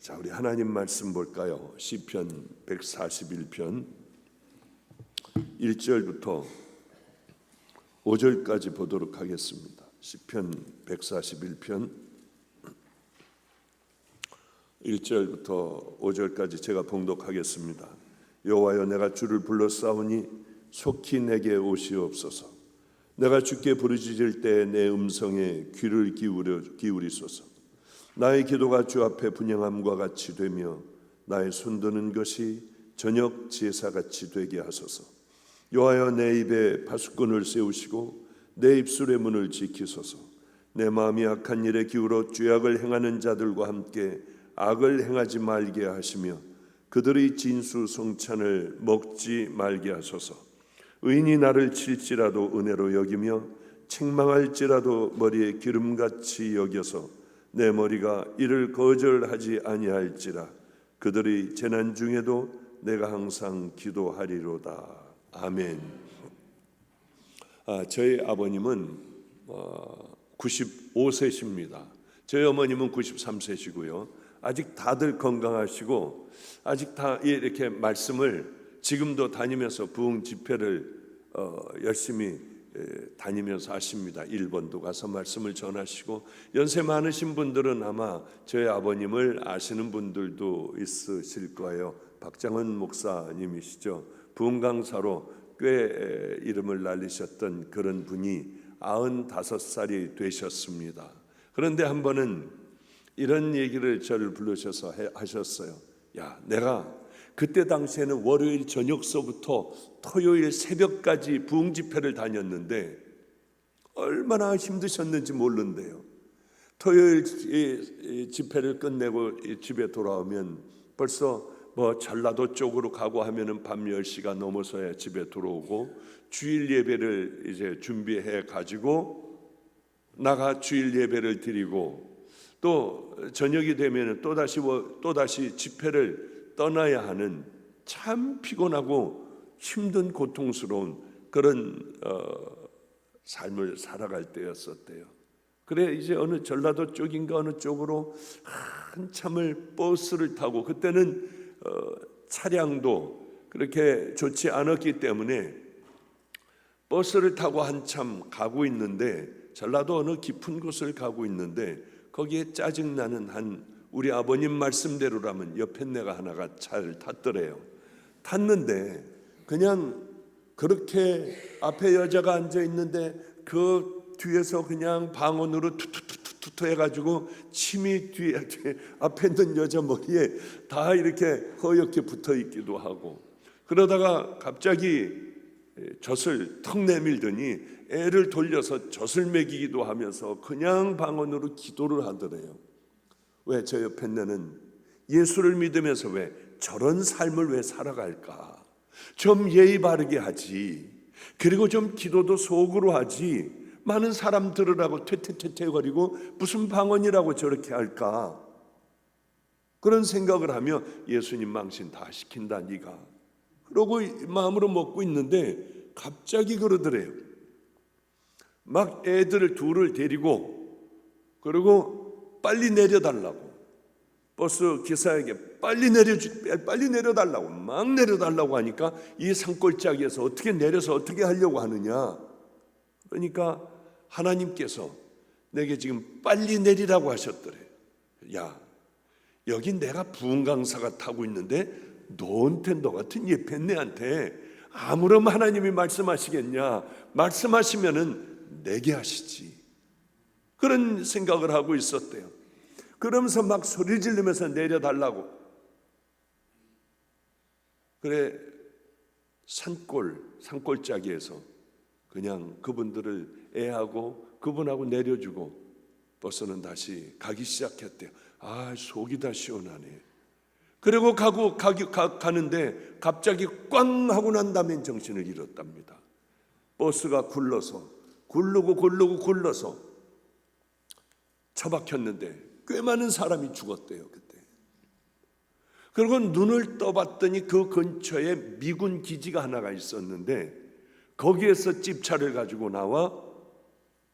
자, 우리 하나님 말씀 볼까요? 시편 141편 1절부터 5절까지 보도록 하겠습니다. 시편 141편 1절부터 5절까지 제가 봉독하겠습니다. 여호와여, 내가 주를 불러싸우니 속히 내게 오시옵소서. 내가 주께 부르짖을 때 내 음성에 귀를 기울이소서. 나의 기도가 주 앞에 분향함과 같이 되며 나의 손드는 것이 저녁 제사같이 되게 하소서. 여호와여, 내 입에 파수꾼을 세우시고 내 입술의 문을 지키소서. 내 마음이 악한 일에 기울어 죄악을 행하는 자들과 함께 악을 행하지 말게 하시며 그들의 진수성찬을 먹지 말게 하소서. 의인이 나를 칠지라도 은혜로 여기며 책망할지라도 머리에 기름같이 여겨서 내 머리가 이를 거절하지 아니할지라. 그들의 재난 중에도 내가 항상 기도하리로다. 아멘. 저희 아버님은 95세십니다. 저희 어머님은 93세시고요. 아직 다들 건강하시고 아직 다 이렇게 말씀을 지금도 다니면서 부흥 집회를 열심히 다니면서 하십니다. 일본도 가서 말씀을 전하시고, 연세 많으신 분들은 아마 저희 아버님을 아시는 분들도 있으실 거예요. 박장은 목사님이시죠. 부흥 강사로 꽤 이름을 날리셨던 그런 분이 95살이 되셨습니다. 그런데 한 번은 이런 얘기를 저를 부르셔서 하셨어요. 야, 내가 그때 당시에는 월요일 저녁서부터 토요일 새벽까지 부흥 집회를 다녔는데 얼마나 힘드셨는지 모른대요. 토요일 집회를 끝내고 집에 돌아오면 벌써 전라도 쪽으로 가고 하면은 밤 10시가 넘어서야 집에 들어오고, 주일 예배를 이제 준비해 가지고 나가 주일 예배를 드리고, 또 저녁이 되면은 또다시 집회를 떠나야 하는 참 피곤하고 힘든 고통스러운 그런 삶을 살아갈 때였었대요. 그래 이제 어느 전라도 쪽인가 어느 쪽으로 한참을 버스를 타고, 그때는 차량도 그렇게 좋지 않았기 때문에 버스를 타고 한참 가고 있는데, 전라도 어느 깊은 곳을 가고 있는데 거기에 짜증나는 한 우리 아버님 말씀대로라면 옆에 내가 하나가 차를 탔더래요. 탔는데 그냥 그렇게 앞에 여자가 앉아 있는데 그 뒤에서 그냥 방언으로 투투투투투 해가지고 침이 뒤에 앞에 있는 여자 머리에 다 이렇게 허옇게 붙어 있기도 하고, 그러다가 갑자기 젖을 턱 내밀더니 애를 돌려서 젖을 먹이기도 하면서 그냥 방언으로 기도를 하더래요. 왜 저 옆에 내는 예수를 믿으면서 왜 저런 삶을 왜 살아갈까? 좀 예의 바르게 하지, 그리고 좀 기도도 속으로 하지, 많은 사람 들으라고 퇴퇴퇴퇴거리고 무슨 방언이라고 저렇게 할까? 그런 생각을 하며 예수님 망신 다 시킨다 네가, 그러고 마음으로 먹고 있는데 갑자기 그러더래요. 막 애들 둘을 데리고, 그리고 빨리 내려달라고, 버스 기사에게 빨리 내려달라고 막 내려달라고 하니까 이 산골짜기에서 어떻게 내려서 어떻게 하려고 하느냐. 그러니까 하나님께서 내게 지금 빨리 내리라고 하셨더래. 야, 여기 내가 부흥 강사가 타고 있는데 너한테, 너 같은 예편네한테 아무런 하나님이 말씀하시겠냐? 말씀하시면은 내게 하시지. 그런 생각을 하고 있었대요. 그러면서 막 소리 지르면서 내려달라고. 그래 산골짜기에서 그냥 그분들을 애하고 그분하고 내려주고 버스는 다시 가기 시작했대요. 속이 다 시원하네. 그리고 가는데 갑자기 꽝 하고 난 다음에 정신을 잃었답니다. 버스가 굴러서 처박혔는데 꽤 많은 사람이 죽었대요 그때. 그리고 눈을 떠봤더니 그 근처에 미군 기지가 하나가 있었는데 거기에서 집차를 가지고 나와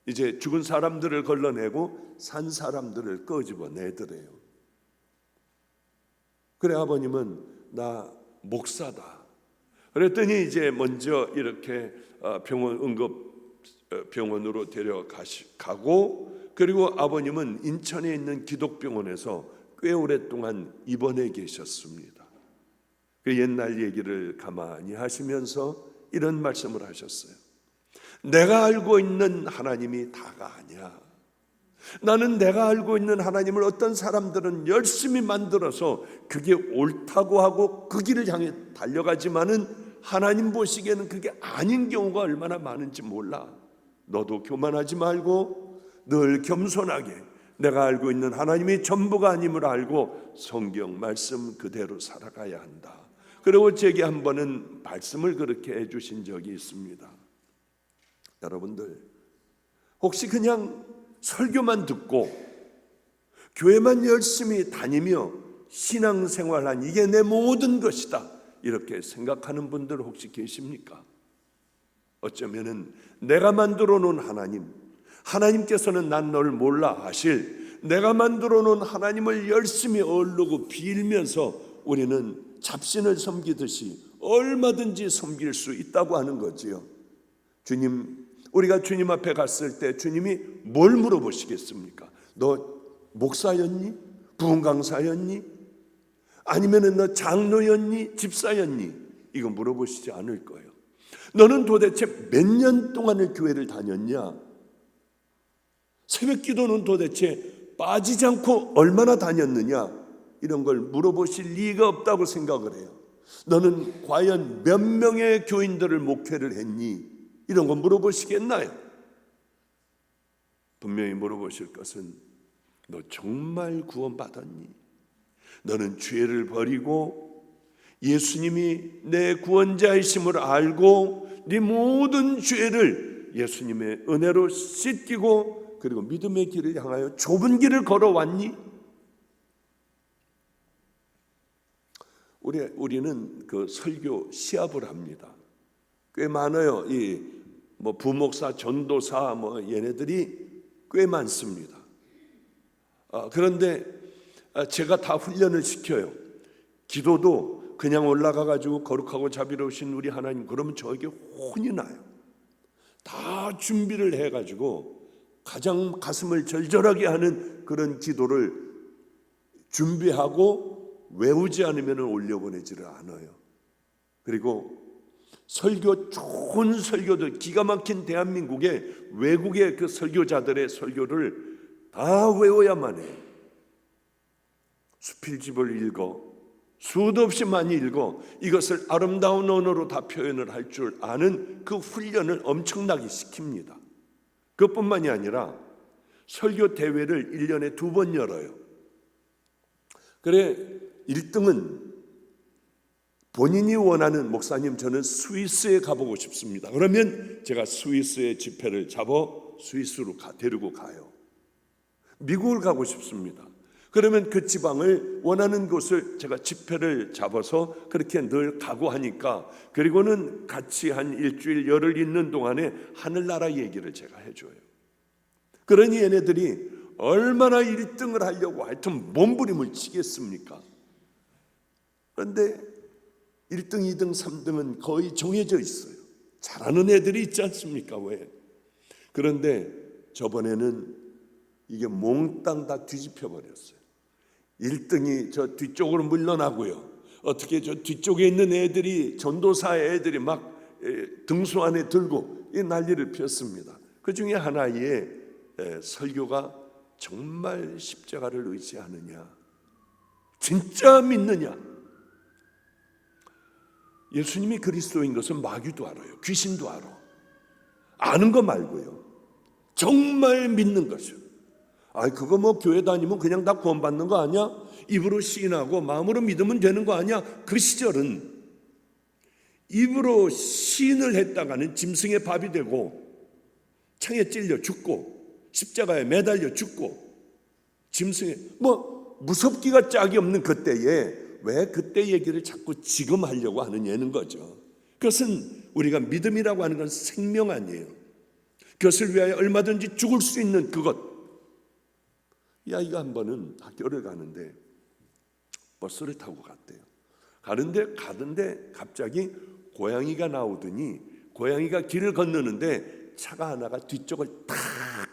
이제 죽은 사람들을 걸러내고 산 사람들을 끄집어내더래요. 그래, 아버님은 나 목사다. 그랬더니 이제 먼저 이렇게 병원으로 데려가고, 그리고 아버님은 인천에 있는 기독병원에서 꽤 오랫동안 입원해 계셨습니다. 그 옛날 얘기를 가만히 하시면서 이런 말씀을 하셨어요. 내가 알고 있는 하나님이 다가 아니야. 나는 내가 알고 있는 하나님을 어떤 사람들은 열심히 만들어서 그게 옳다고 하고 그 길을 향해 달려가지만은 하나님 보시기에는 그게 아닌 경우가 얼마나 많은지 몰라. 너도 교만하지 말고 늘 겸손하게 내가 알고 있는 하나님이 전부가 아님을 알고 성경 말씀 그대로 살아가야 한다. 그리고 제게 한 번은 말씀을 그렇게 해주신 적이 있습니다. 여러분들, 혹시 그냥 설교만 듣고 교회만 열심히 다니며 신앙생활한 이게 내 모든 것이다 이렇게 생각하는 분들 혹시 계십니까? 어쩌면은 내가 만들어 놓은 하나님께서는 난 널 몰라 하실, 내가 만들어 놓은 하나님을 열심히 얼르고 빌면서 우리는 잡신을 섬기듯이 얼마든지 섬길 수 있다고 하는 거지요. 우리가 주님 앞에 갔을 때 주님이 뭘 물어보시겠습니까? 너 목사였니? 부흥강사였니? 아니면은 너 장로였니? 집사였니? 이거 물어보시지 않을 거예요. 너는 도대체 몇 년 동안을 교회를 다녔냐? 새벽 기도는 도대체 빠지지 않고 얼마나 다녔느냐? 이런 걸 물어보실 리가 없다고 생각을 해요. 너는 과연 몇 명의 교인들을 목회를 했니? 이런 거 물어보시겠나요? 분명히 물어보실 것은 너 정말 구원받았니? 너는 죄를 버리고 예수님이 내 구원자이심을 알고 네 모든 죄를 예수님의 은혜로 씻기고 그리고 믿음의 길을 향하여 좁은 길을 걸어왔니? 우리는 그 설교 시합을 합니다. 꽤 많아요. 부목사, 전도사 얘네들이 꽤 많습니다. 그런데 제가 다 훈련을 시켜요. 기도도 그냥 올라가가지고 거룩하고 자비로우신 우리 하나님, 그러면 저에게 혼이 나요. 다 준비를 해가지고 가장 가슴을 절절하게 하는 그런 기도를 준비하고 외우지 않으면 올려보내지를 않아요. 그리고 좋은 설교들, 기가 막힌 대한민국의 외국의 그 설교자들의 설교를 다 외워야만 해요. 수필집을 읽어, 수도 없이 많이 읽어 이것을 아름다운 언어로 다 표현을 할 줄 아는 그 훈련을 엄청나게 시킵니다. 그것뿐만이 아니라 설교 대회를 1년에 2번 열어요. 그래 1등은 본인이 원하는, 목사님 저는 스위스에 가보고 싶습니다. 그러면 제가 스위스의 집회를 잡아 스위스로 데리고 가요. 미국을 가고 싶습니다. 그러면 그 지방을 원하는 곳을 제가 집회를 잡아서 그렇게 늘 가고 하니까, 그리고는 같이 한 일주일 열흘 있는 동안에 하늘나라 얘기를 제가 해줘요. 그러니 얘네들이 얼마나 1등을 하려고 하여튼 몸부림을 치겠습니까? 그런데 1등, 2등, 3등은 거의 정해져 있어요. 잘하는 애들이 있지 않습니까? 왜? 그런데 저번에는 이게 몽땅 다 뒤집혀 버렸어요. 1등이 저 뒤쪽으로 물러나고요. 어떻게 저 뒤쪽에 있는 애들이, 전도사 애들이 막 등수 안에 들고 이 난리를 피웠습니다. 그 중에 하나의 설교가 정말 십자가를 의지하느냐, 진짜 믿느냐. 예수님이 그리스도인 것은 마귀도 알아요. 귀신도 알아. 아는 거 말고요. 정말 믿는 것이요. 그거 교회 다니면 그냥 다 구원받는 거 아니야? 입으로 시인하고 마음으로 믿으면 되는 거 아니야? 그 시절은 입으로 시인을 했다가는 짐승의 밥이 되고 창에 찔려 죽고 십자가에 매달려 죽고 짐승의 무섭기가 짝이 없는 그때에 왜 그때 얘기를 자꾸 지금 하려고 하느냐는 거죠. 그것은 우리가 믿음이라고 하는 건 생명 아니에요. 그것을 위하여 얼마든지 죽을 수 있는 그것. 이 아이가 한 번은 학교를 가는데 버스를 타고 갔대요. 가는데 갑자기 고양이가 나오더니 고양이가 길을 건너는데 차가 하나가 뒤쪽을 탁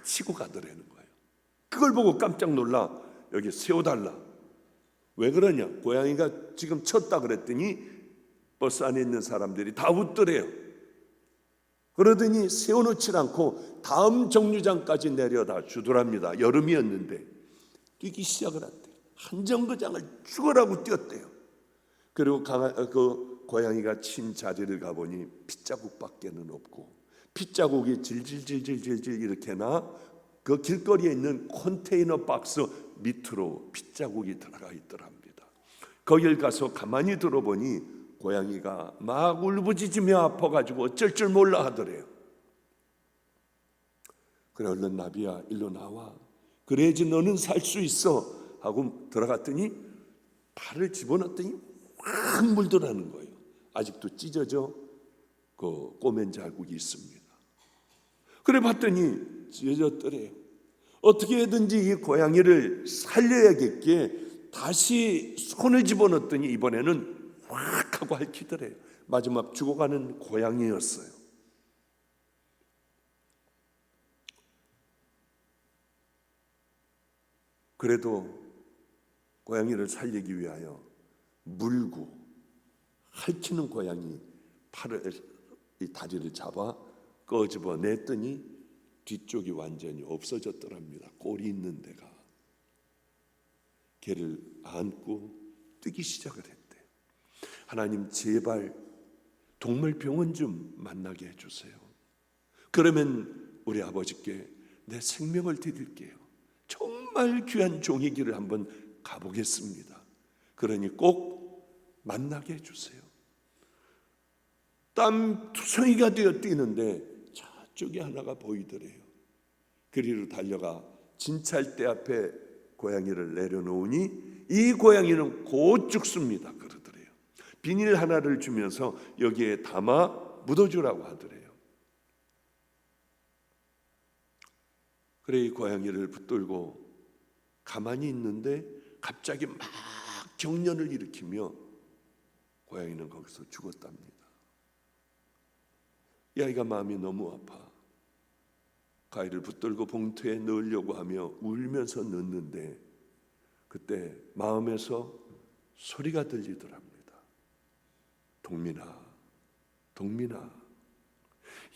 치고 가더라는 거예요. 그걸 보고 깜짝 놀라 여기 세워달라. 왜 그러냐? 고양이가 지금 쳤다 그랬더니 버스 안에 있는 사람들이 다 웃더래요. 그러더니 세워놓지 않고 다음 정류장까지 내려다 주더랍니다. 여름이었는데 뛰기 시작을 한대요. 한 정거장을 죽으라고 뛰었대요. 그리고 그 고양이가 친 자리를 가보니 핏자국밖에는 없고, 핏자국이 질질질질질질 이렇게 나 그 길거리에 있는 컨테이너 박스 밑으로 핏자국이 들어가 있더랍니다. 거길 가서 가만히 들어보니 고양이가 막 울부짖으며 아파가지고 어쩔 줄 몰라 하더래요. 그래, 얼른 나비야 일로 나와, 그래야지 너는 살 수 있어 하고 들어갔더니 발을 집어넣었더니 확 물더라는 거예요. 아직도 찢어져 그 꼬맨 자국이 있습니다. 그래 봤더니 찢어졌더래요. 어떻게든지 이 고양이를 살려야겠기에 다시 손을 집어넣었더니 이번에는 확 하고 핥히더래요. 마지막 죽어가는 고양이였어요. 그래도 고양이를 살리기 위하여 물고 핥히는 고양이 이 다리를 잡아 꺼집어 냈더니 뒤쪽이 완전히 없어졌더랍니다. 꼬리 있는 데가. 걔를 안고 뛰기 시작을 했대요. 하나님, 제발 동물병원 좀 만나게 해주세요. 그러면 우리 아버지께 내 생명을 드릴게요. 정말 귀한 종이기를 한번 가보겠습니다. 그러니 꼭 만나게 해주세요. 땀 투성이가 되어 뛰는데 저쪽에 하나가 보이더래요. 그리로 달려가 진찰대 앞에 고양이를 내려놓으니 이 고양이는 곧 죽습니다. 그러더래요. 비닐 하나를 주면서 여기에 담아 묻어주라고 하더래요. 그래 이 고양이를 붙들고 가만히 있는데 갑자기 막 경련을 일으키며 고양이는 거기서 죽었답니다. 이 아이가 마음이 너무 아파 그 아이를 붙들고 봉투에 넣으려고 하며 울면서 넣는데 그때 마음에서 소리가 들리더랍니다. 동민아, 동민아,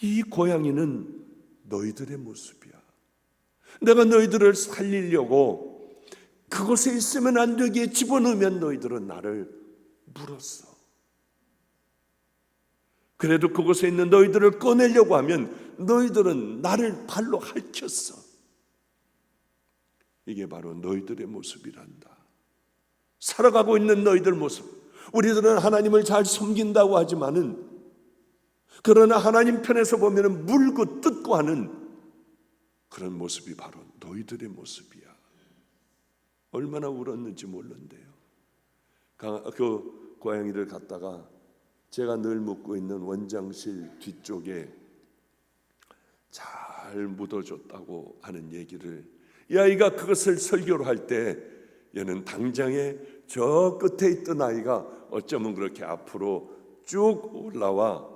이 고양이는 너희들의 모습이야. 내가 너희들을 살리려고 그곳에 있으면 안 되게 집어넣으면 너희들은 나를 물었어. 그래도 그곳에 있는 너희들을 꺼내려고 하면 너희들은 나를 발로 핥혔어. 이게 바로 너희들의 모습이란다. 살아가고 있는 너희들 모습. 우리들은 하나님을 잘 섬긴다고 하지만은 그러나 하나님 편에서 보면은 물고 뜯고 하는 그런 모습이 바로 너희들의 모습이야. 얼마나 울었는지 몰랐는데요. 그 고양이를 갖다가 제가 늘 묵고 있는 원장실 뒤쪽에 잘 묻어줬다고 하는 얘기를, 이 아이가 그것을 설교를 할 때 얘는 당장에 저 끝에 있던 아이가 어쩌면 그렇게 앞으로 쭉 올라와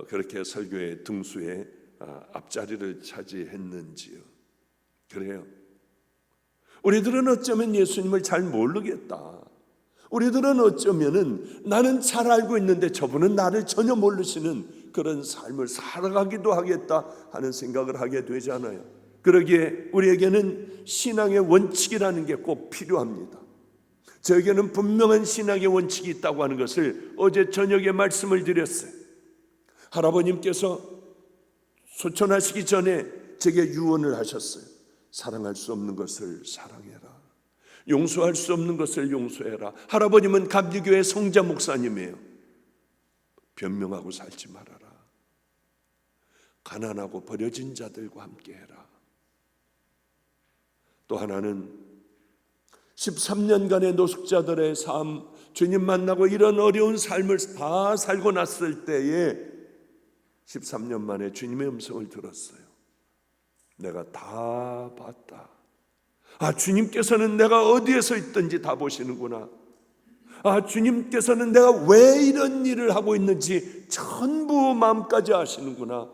그렇게 설교의 등수에 앞자리를 차지했는지요. 그래요. 우리들은 어쩌면 예수님을 잘 모르겠다. 우리들은 어쩌면은 나는 잘 알고 있는데 저분은 나를 전혀 모르시는 그런 삶을 살아가기도 하겠다 하는 생각을 하게 되잖아요. 그러기에 우리에게는 신앙의 원칙이라는 게 꼭 필요합니다. 저에게는 분명한 신앙의 원칙이 있다고 하는 것을 어제 저녁에 말씀을 드렸어요. 할아버님께서 소천하시기 전에 제게 유언을 하셨어요. 사랑할 수 없는 것을 사랑해라. 용서할 수 없는 것을 용서해라. 할아버님은 감리교회 성자 목사님이에요. 변명하고 살지 말아라. 가난하고 버려진 자들과 함께해라. 또 하나는 13년간의 노숙자들의 삶, 주님 만나고 이런 어려운 삶을 다 살고 났을 때에 13년 만에 주님의 음성을 들었어요. 내가 다 봤다. 주님께서는 내가 어디에서 있든지 다 보시는구나. 주님께서는 내가 왜 이런 일을 하고 있는지 전부 마음까지 아시는구나.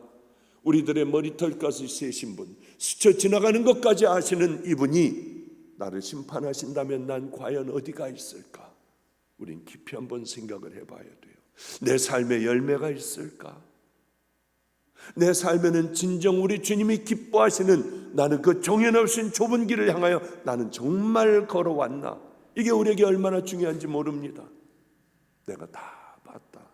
우리들의 머리털까지 세신 분, 스쳐 지나가는 것까지 아시는 이분이 나를 심판하신다면 난 과연 어디가 있을까? 우린 깊이 한번 생각을 해봐야 돼요. 내 삶에 열매가 있을까? 내 삶에는 진정 우리 주님이 기뻐하시는, 나는 그 정해놓으신 좁은 길을 향하여 나는 정말 걸어왔나? 이게 우리에게 얼마나 중요한지 모릅니다. 내가 다 봤다.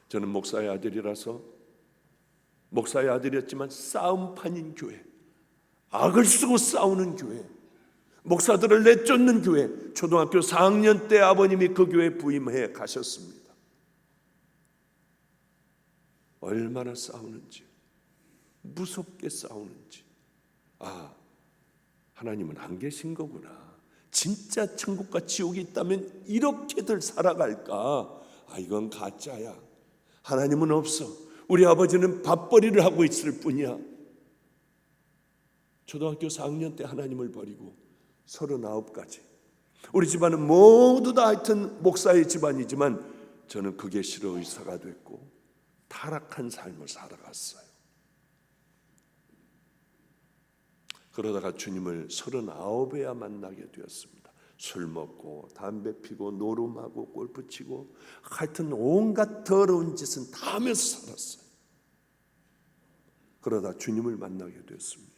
저는 목사의 아들이라서, 목사의 아들이었지만 싸움판인 교회, 악을 쓰고 싸우는 교회, 목사들을 내쫓는 교회, 초등학교 4학년 때 아버님이 그 교회에 부임해 가셨습니다. 얼마나 싸우는지, 무섭게 싸우는지. 하나님은 안 계신 거구나. 진짜 천국과 지옥이 있다면 이렇게들 살아갈까? 이건 가짜야. 하나님은 없어. 우리 아버지는 밥벌이를 하고 있을 뿐이야. 초등학교 4학년 때 하나님을 버리고 39까지. 우리 집안은 모두 다 하여튼 목사의 집안이지만 저는 그게 싫어 의사가 됐고 타락한 삶을 살아갔어요. 그러다가 주님을 39에야 만나게 되었습니다. 술 먹고 담배 피고 노름하고 골프 치고 하여튼 온갖 더러운 짓은 다 하면서 살았어요. 그러다 주님을 만나게 됐습니다.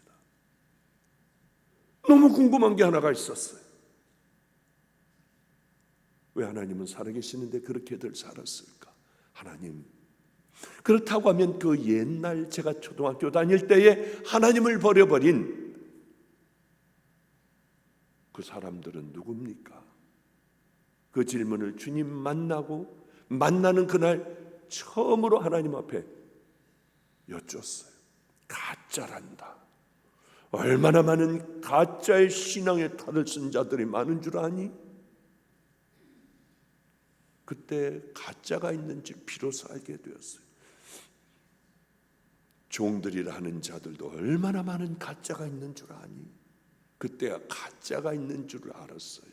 너무 궁금한 게 하나가 있었어요. 왜 하나님은 살아계시는데 그렇게들 살았을까? 하나님, 그렇다고 하면 그 옛날 제가 초등학교 다닐 때에 하나님을 버려버린 그 사람들은 누굽니까? 그 질문을 주님 만나는 그날 처음으로 하나님 앞에 여쭸어요. 가짜란다. 얼마나 많은 가짜의 신앙에 탈을 쓴 자들이 많은 줄 아니? 그때 가짜가 있는지 비로소 알게 되었어요. 종들이라 하는 자들도 얼마나 많은 가짜가 있는 줄 아니? 그때야 가짜가 있는 줄 알았어요.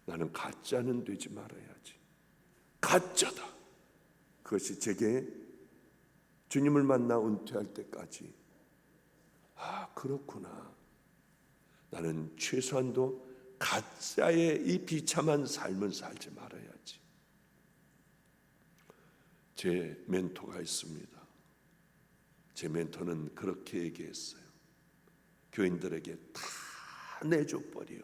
나는 가짜는 되지 말아야지. 가짜다. 그것이 제게 주님을 만나 은퇴할 때까지 그렇구나. 나는 최소한도 가짜의 이 비참한 삶을 살지 말아야지. 제 멘토가 있습니다. 제 멘토는 그렇게 얘기했어요. 교인들에게 다 내줘버려.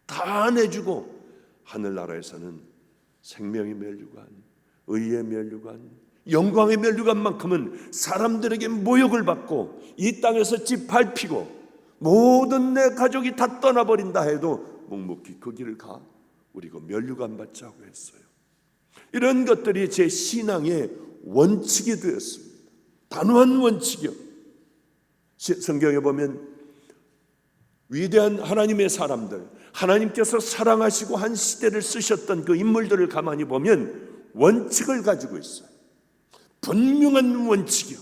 다 내주고 하늘나라에서는 생명의 면류관, 의의 면류관, 영광의 면류관만큼은 사람들에게 모욕을 받고 이 땅에서 집 밟히고 모든 내 가족이 다 떠나버린다 해도 묵묵히 그 길을 가. 우리 그 면류관 받자고 했어요. 이런 것들이 제 신앙의 원칙이 되었습니다. 단호한 원칙이요. 성경에 보면 위대한 하나님의 사람들, 하나님께서 사랑하시고 한 시대를 쓰셨던 그 인물들을 가만히 보면 원칙을 가지고 있어요. 분명한 원칙이요.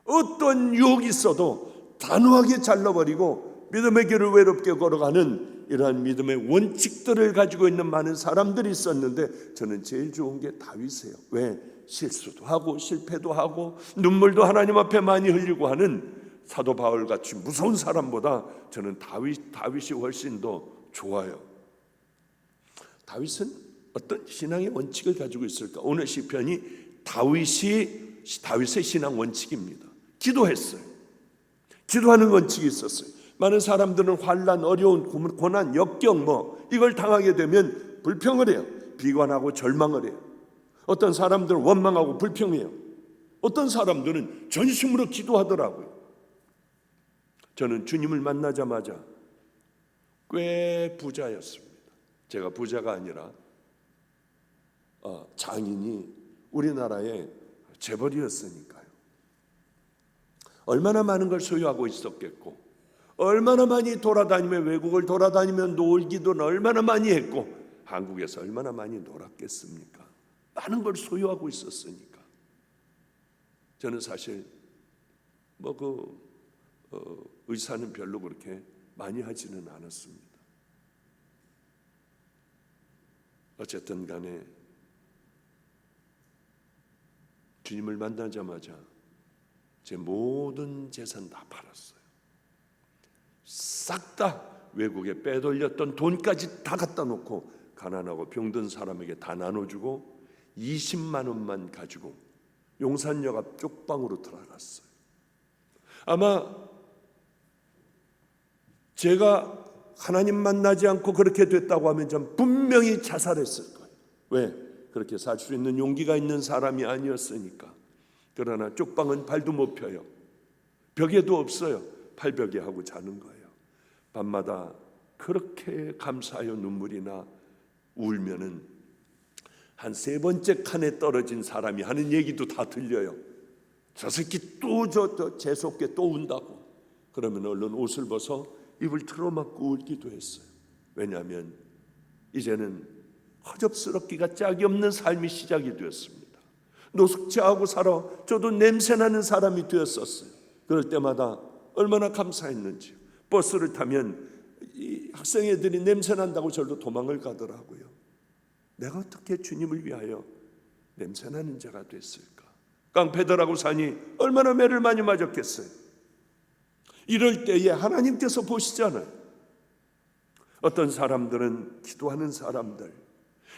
어떤 유혹이 있어도 단호하게 잘라버리고 믿음의 길을 외롭게 걸어가는 이러한 믿음의 원칙들을 가지고 있는 많은 사람들이 있었는데 저는 제일 좋은 게 다윗이에요. 왜? 실수도 하고 실패도 하고 눈물도 하나님 앞에 많이 흘리고 하는 사도 바울같이 무서운 사람보다 저는 다윗이 훨씬 더 좋아요. 다윗은 어떤 신앙의 원칙을 가지고 있을까? 오늘 시편이 다윗의 신앙 원칙입니다. 기도했어요. 기도하는 원칙이 있었어요. 많은 사람들은 환난, 어려운 고난, 역경 이걸 당하게 되면 불평을 해요. 비관하고 절망을 해요. 어떤 사람들은 원망하고 불평해요. 어떤 사람들은 전심으로 기도하더라고요. 저는 주님을 만나자마자 꽤 부자였습니다. 제가 부자가 아니라 장인이 우리나라의 재벌이었으니까요. 얼마나 많은 걸 소유하고 있었겠고, 얼마나 많이 돌아다니며 외국을 돌아다니며 놀기도 얼마나 많이 했고, 한국에서 얼마나 많이 놀았겠습니까? 많은 걸 소유하고 있었으니까. 저는 사실 의사는 별로 그렇게 많이 하지는 않았습니다. 어쨌든 간에 주님을 만나자마자 제 모든 재산 다 팔았어요. 싹 다 외국에 빼돌렸던 돈까지 다 갖다 놓고 가난하고 병든 사람에게 다 나눠주고 20만 원만 가지고 용산역 앞 쪽방으로 들어갔어요. 아마 제가 하나님 만나지 않고 그렇게 됐다고 하면 전 분명히 자살했을 거예요. 왜? 그렇게 살 수 있는 용기가 있는 사람이 아니었으니까. 그러나 쪽방은 발도 못 펴요. 벽에도 없어요. 팔벽에 하고 자는 거예요. 밤마다 그렇게 감사하여 눈물이 나 울면은 한 세 번째 칸에 떨어진 사람이 하는 얘기도 다 들려요. 저 새끼 또 재수없게 또 운다고. 그러면 얼른 옷을 벗어 입을 틀어막고 울기도 했어요. 왜냐하면 이제는 허접스럽기가 짝이 없는 삶이 시작이 되었습니다. 노숙자하고 살아 저도 냄새나는 사람이 되었었어요. 그럴 때마다 얼마나 감사했는지. 버스를 타면 이 학생애들이 냄새난다고 절로 도망을 가더라고요. 내가 어떻게 주님을 위하여 냄새나는 자가 됐을까? 깡패들하고 사니 얼마나 매를 많이 맞았겠어요. 이럴 때에 하나님께서 보시잖아요. 어떤 사람들은 기도하는 사람들,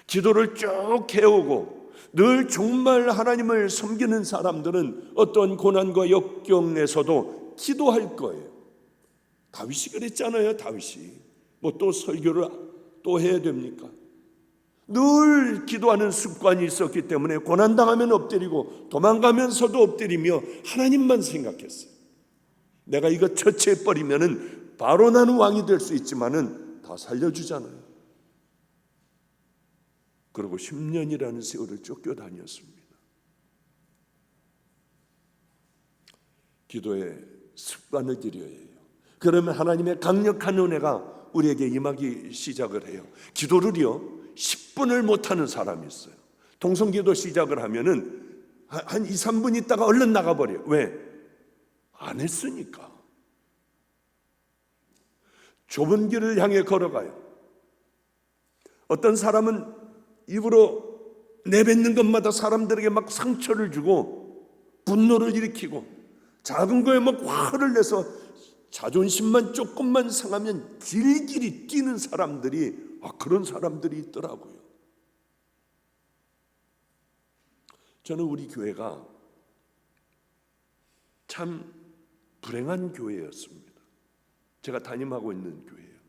기도를 쭉 해오고 늘 정말 하나님을 섬기는 사람들은 어떤 고난과 역경에서도 기도할 거예요. 다윗이 그랬잖아요. 다윗이 뭐 또 설교를 또 해야 됩니까? 늘 기도하는 습관이 있었기 때문에 고난당하면 엎드리고 도망가면서도 엎드리며 하나님만 생각했어요. 내가 이거 처치해버리면은 바로 나는 왕이 될 수 있지만은 다 살려주잖아요. 그리고 10년이라는 세월을 쫓겨다녔습니다. 기도의 습관을 들여야 해요. 그러면 하나님의 강력한 은혜가 우리에게 임하기 시작을 해요. 기도를요 10분을 못하는 사람이 있어요. 동성기도 시작을 하면은 한 2, 3분 있다가 얼른 나가버려요. 왜? 안 했으니까. 좁은 길을 향해 걸어가요. 어떤 사람은 입으로 내뱉는 것마다 사람들에게 막 상처를 주고 분노를 일으키고 작은 거에 막 화를 내서 자존심만 조금만 상하면 길길이 뛰는 사람들이 그런 사람들이 있더라고요. 저는 우리 교회가 참 불행한 교회였습니다. 제가 담임하고 있는 교회예요.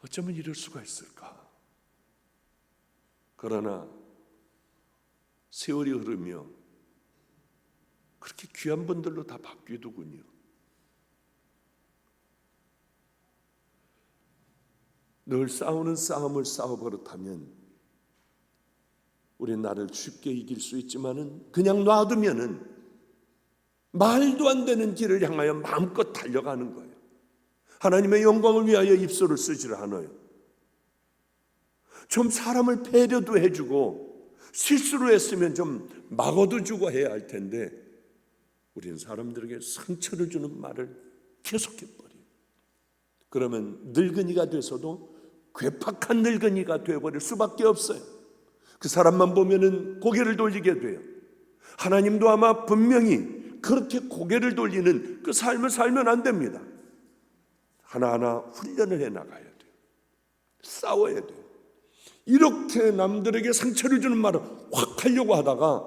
어쩌면 이럴 수가 있을까? 그러나 세월이 흐르며 그렇게 귀한 분들로 다 바뀌더군요. 늘 싸우는 싸움을 싸워버릇하면 우리 나를 쉽게 이길 수 있지만은 그냥 놔두면은 말도 안 되는 길을 향하여 마음껏 달려가는 거예요. 하나님의 영광을 위하여 입술을 쓰지를 않아요. 좀 사람을 배려도 해주고 실수를 했으면 좀 막아도 주고 해야 할 텐데 우리는 사람들에게 상처를 주는 말을 계속해버려요. 그러면 늙은이가 돼서도 괴팍한 늙은이가 되어버릴 수밖에 없어요. 그 사람만 보면은 고개를 돌리게 돼요. 하나님도 아마 분명히 그렇게 고개를 돌리는 그 삶을 살면 안 됩니다. 하나하나 훈련을 해나가야 돼요. 싸워야 돼요. 이렇게 남들에게 상처를 주는 말을 확 하려고 하다가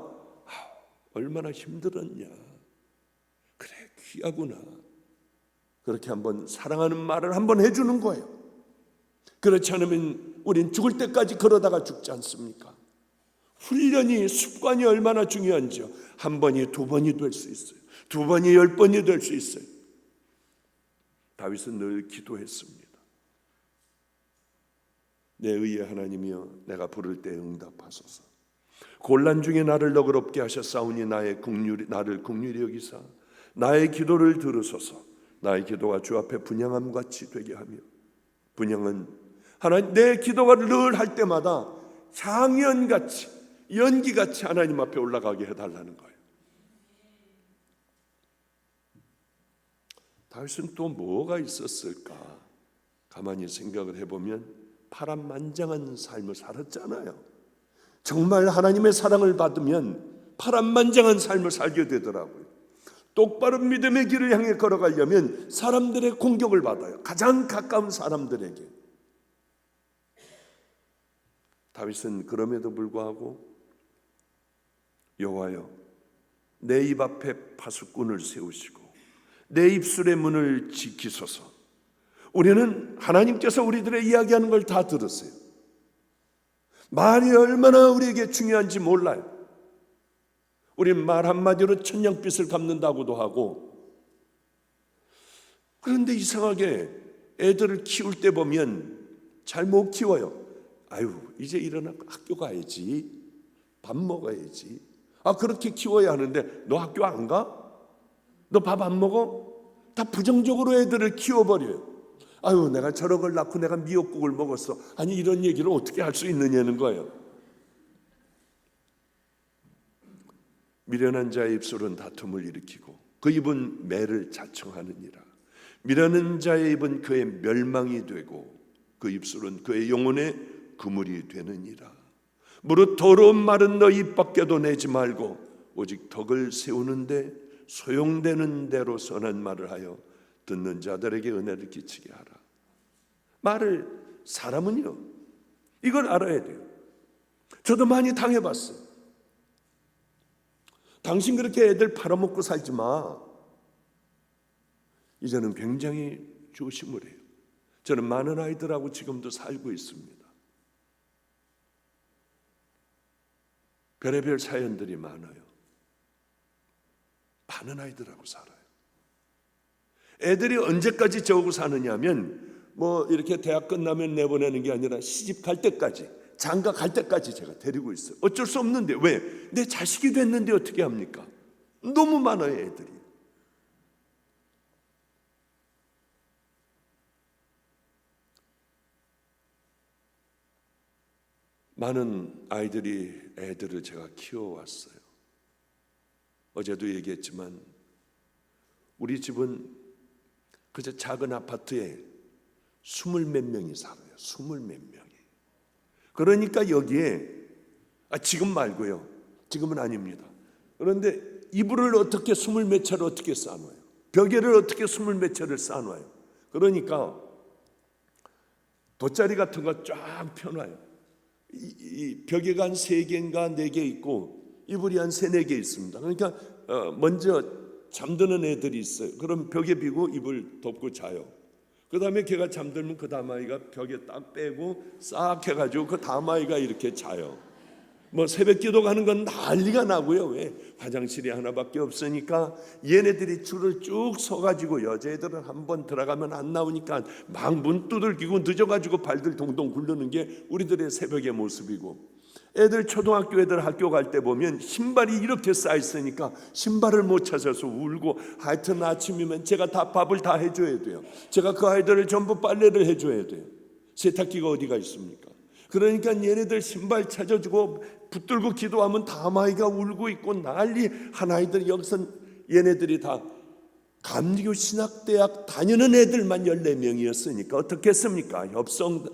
얼마나 힘들었냐. 그래 귀하구나. 그렇게 한번 사랑하는 말을 한번 해주는 거예요. 그렇지 않으면 우린 죽을 때까지 그러다가 죽지 않습니까? 훈련이 습관이 얼마나 중요한지요. 한 번이 두 번이 될 수 있어요. 두 번이 10번이 될 수 있어요. 다윗은 늘 기도했습니다. 내 의의 하나님이여 내가 부를 때 응답하소서. 곤란 중에 나를 너그럽게 하셨사오니 나를 긍휼히 여기사 나의 기도를 들으소서. 나의 기도가 주 앞에 분향함 같이 되게 하며, 분향은 하나님 내 기도가 늘 할 때마다 향연같이 연기같이 하나님 앞에 올라가게 해달라는 거예요. 다윗은 또 뭐가 있었을까? 가만히 생각을 해보면 파란만장한 삶을 살았잖아요. 정말 하나님의 사랑을 받으면 파란만장한 삶을 살게 되더라고요. 똑바른 믿음의 길을 향해 걸어가려면 사람들의 공격을 받아요. 가장 가까운 사람들에게. 다윗은 그럼에도 불구하고 여호와여, 내 입 앞에 파수꾼을 세우시고 내 입술의 문을 지키소서. 우리는 하나님께서 우리들의 이야기하는 걸 다 들었어요. 말이 얼마나 우리에게 중요한지 몰라요. 우린 말 한마디로 천냥빚을 갚는다고도 하고, 그런데 이상하게 애들을 키울 때 보면 잘 못 키워요. 아유, 이제 일어나 학교 가야지, 밥 먹어야지. 그렇게 키워야 하는데 너 학교 안 가? 너 밥 안 먹어? 다 부정적으로 애들을 키워버려요. 아유, 내가 저런 걸 낳고 내가 미역국을 먹었어. 아니, 이런 얘기를 어떻게 할 수 있느냐는 거예요. 미련한 자의 입술은 다툼을 일으키고 그 입은 매를 자청하느니라. 미련한 자의 입은 그의 멸망이 되고 그 입술은 그의 영혼의 그물이 되느니라. 무릇 더러운 말은 너 입 밖에도 내지 말고 오직 덕을 세우는데 소용되는 대로 선한 말을 하여 듣는 자들에게 은혜를 끼치게 하라. 말을, 사람은요, 이걸 알아야 돼요. 저도 많이 당해봤어요. 당신 그렇게 애들 팔아먹고 살지 마. 이제는 굉장히 조심을 해요. 저는 많은 아이들하고 지금도 살고 있습니다. 별의별 사연들이 많아요. 많은 아이들하고 살아요. 애들이 언제까지 저러고 사느냐면 이렇게 대학 끝나면 내보내는 게 아니라 시집 갈 때까지, 장가 갈 때까지 제가 데리고 있어요. 어쩔 수 없는데. 왜? 내 자식이 됐는데 어떻게 합니까? 너무 많아요, 애들이. 많은 애들을 제가 키워왔어요. 어제도 얘기했지만 우리 집은 그저 작은 아파트에 20몇 명이 살아요. 20몇 명이. 그러니까 여기에 지금 말고요. 지금은 아닙니다. 그런데 이불을 어떻게 20몇 채를 어떻게 쌓아놔요? 벽에를 어떻게 20몇 채를 쌓아놔요? 그러니까 돗자리 같은 거 쫙 펴놔요. 이 벽에가 한 3개인가 4개 있고 이불이 한 3, 4개 있습니다. 그러니까 먼저 잠드는 애들이 있어요. 그럼 벽에 비고 이불 덮고 자요. 그 다음에 걔가 잠들면 그 다음 아이가 벽에 딱 빼고 싹 해가지고 그 다음 아이가 이렇게 자요. 새벽 기도 가는 건 난리가 나고요. 왜? 화장실이 하나밖에 없으니까 얘네들이 줄을 쭉 서가지고 여자애들은 한번 들어가면 안 나오니까 막 문 두들기고 늦어가지고 발들 동동 굴르는 게 우리들의 새벽의 모습이고, 애들 초등학교 애들 학교 갈 때 보면 신발이 이렇게 쌓여 있으니까 신발을 못 찾아서 울고, 하여튼 아침이면 제가 다 밥을 다 해줘야 돼요. 제가 그 아이들을 전부 빨래를 해줘야 돼요. 세탁기가 어디가 있습니까? 그러니까 얘네들 신발 찾아주고 붙들고 기도하면 다음 아이가 울고 있고 난리. 한 아이들 여기서 얘네들이 다 감리교 신학대학 다니는 애들만 14명이었으니까 어떻겠습니까? 협성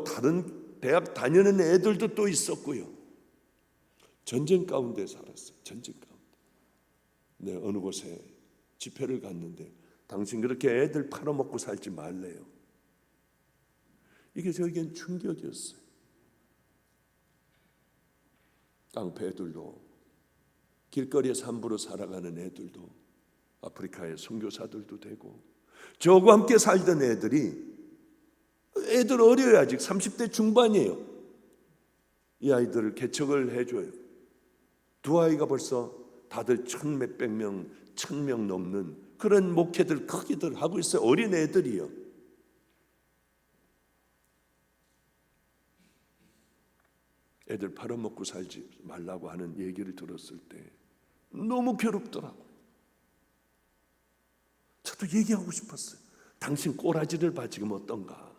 다른 대학 다니는 애들도 또 있었고요. 전쟁 가운데 살았어요. 전쟁 가운데. 네, 어느 곳에 집회를 갔는데 당신 그렇게 애들 팔아먹고 살지 말래요. 이게 저에겐 충격이었어요. 깡패 애들도, 길거리에서 함부로 살아가는 애들도, 아프리카의 선교사들도 되고, 저하고 함께 살던 애들 어려요. 아직 30대 중반이에요. 이 아이들을 개척을 해줘요. 2아이가 벌써 다들 1,000몇백 명, 1,000명 넘는 그런 목회들 크기들 하고 있어요. 어린 애들이요. 애들 팔아먹고 살지 말라고 하는 얘기를 들었을 때 너무 괴롭더라고요. 저도 얘기하고 싶었어요. 당신 꼬라지를 봐. 지금 어떤가?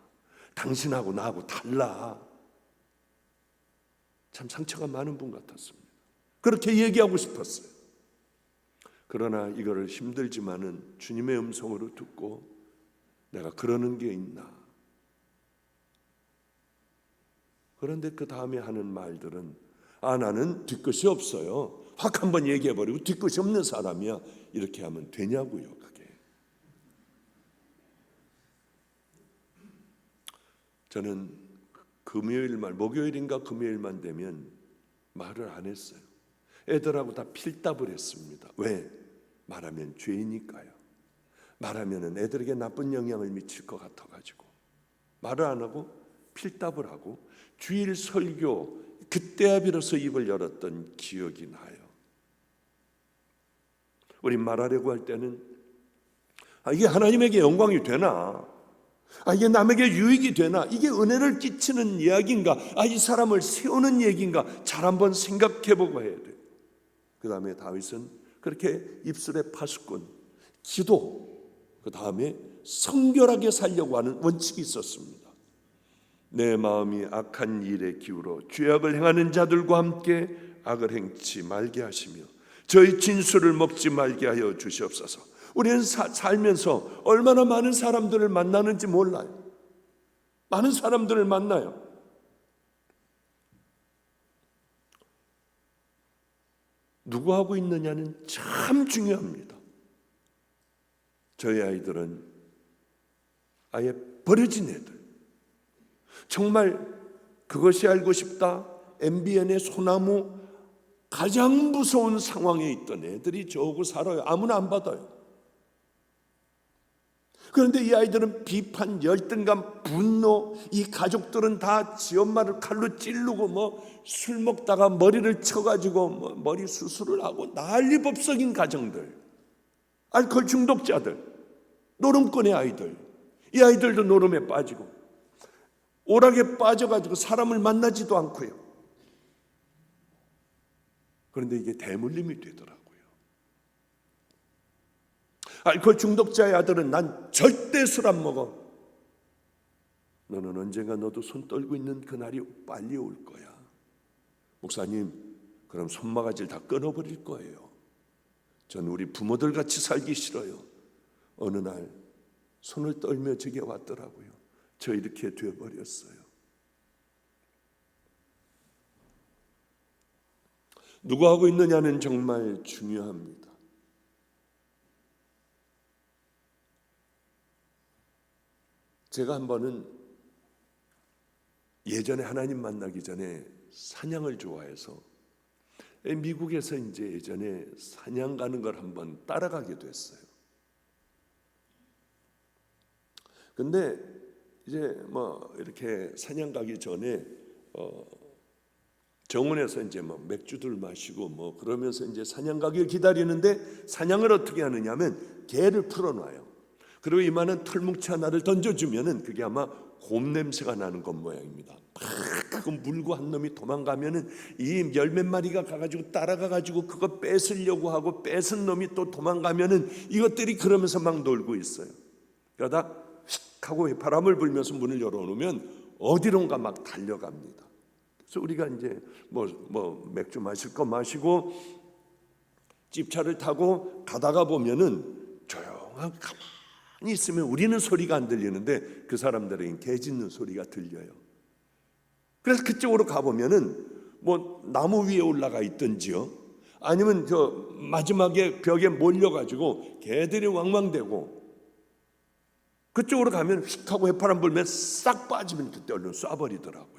당신하고 나하고 달라. 참 상처가 많은 분 같았습니다. 그렇게 얘기하고 싶었어요. 그러나 이거를 힘들지만은 주님의 음성으로 듣고 내가 그러는 게 있나? 그런데 그 다음에 하는 말들은 나는 뒤끝이 없어요. 확 한번 얘기해버리고 뒤끝이 없는 사람이야. 이렇게 하면 되냐고요. 그게. 저는 목요일인가 금요일만 되면 말을 안 했어요. 애들하고 다 필답을 했습니다. 왜? 말하면 죄니까요. 말하면 애들에게 나쁜 영향을 미칠 것 같아가지고 말을 안 하고 필답을 하고 주일 설교 그때야 비로소 입을 열었던 기억이 나요. 우리 말하려고 할 때는 이게 하나님에게 영광이 되나? 이게 남에게 유익이 되나? 이게 은혜를 끼치는 이야기인가? 이 사람을 세우는 얘기인가? 잘 한번 생각해보고 해야 돼요. 그 다음에 다윗은 그렇게 입술에 파수꾼, 기도, 그 다음에 성결하게 살려고 하는 원칙이 있었습니다. 내 마음이 악한 일에 기울어 죄악을 행하는 자들과 함께 악을 행치 말게 하시며 저희 진술을 먹지 말게 하여 주시옵소서. 우리는 살면서 얼마나 많은 사람들을 만나는지 몰라요. 많은 사람들을 만나요. 누구 하고 있느냐는 참 중요합니다. 저희 아이들은 아예 버려진 애들, 정말 그것이 알고 싶다 MBN의 소나무 가장 무서운 상황에 있던 애들이 저하고 살아요. 아무나 안 받아요. 그런데 이 아이들은 비판, 열등감, 분노, 이 가족들은 다 지 엄마를 칼로 찌르고 술 먹다가 머리를 쳐가지고 머리 수술을 하고 난리법석인 가정들, 알코올 중독자들, 노름꾼의 아이들, 이 아이들도 노름에 빠지고 오락에 빠져가지고 사람을 만나지도 않고요. 그런데 이게 대물림이 되더라고요. 알코올 중독자의 아들은 난 절대 술 안 먹어. 너는 언젠가 너도 손 떨고 있는 그날이 빨리 올 거야. 목사님, 그럼 손마가지를 다 끊어버릴 거예요. 전 우리 부모들 같이 살기 싫어요. 어느 날 손을 떨며 제게 왔더라고요. 저 이렇게 되어버렸어요. 누구 하고 있느냐는 정말 중요합니다. 제가 한 번은 예전에 하나님 만나기 전에 사냥을 좋아해서 미국에서 이제 예전에 사냥 가는 걸 한번 따라가게 됐어요. 근데 이제 이렇게 사냥 가기 전에 정원에서 이제 맥주들 마시고 그러면서 이제 사냥 가기를 기다리는데 사냥을 어떻게 하느냐면 개를 풀어놔요. 그리고 이만한 털뭉치 하나를 던져주면은 그게 아마 곰 냄새가 나는 것 모양입니다. 그거 물고 한 놈이 도망가면은 이 열 몇 마리가 가가지고 따라가가지고 그거 뺏으려고 하고 뺏은 놈이 또 도망가면은 이것들이 그러면서 막 놀고 있어요. 그러다 휙 하고 바람을 불면서 문을 열어놓으면 어디론가 막 달려갑니다. 그래서 우리가 이제 맥주 마실 거 마시고 집차를 타고 가다가 보면은 조용한 가만히 있으면 우리는 소리가 안 들리는데 그 사람들에겐 개 짖는 소리가 들려요. 그래서 그쪽으로 가보면은 나무 위에 올라가 있든지요, 아니면 저 마지막에 벽에 몰려가지고 개들이 왕왕대고, 그쪽으로 가면 휙 하고 해파람 불면 싹 빠지면 그때 얼른 쏴버리더라고요.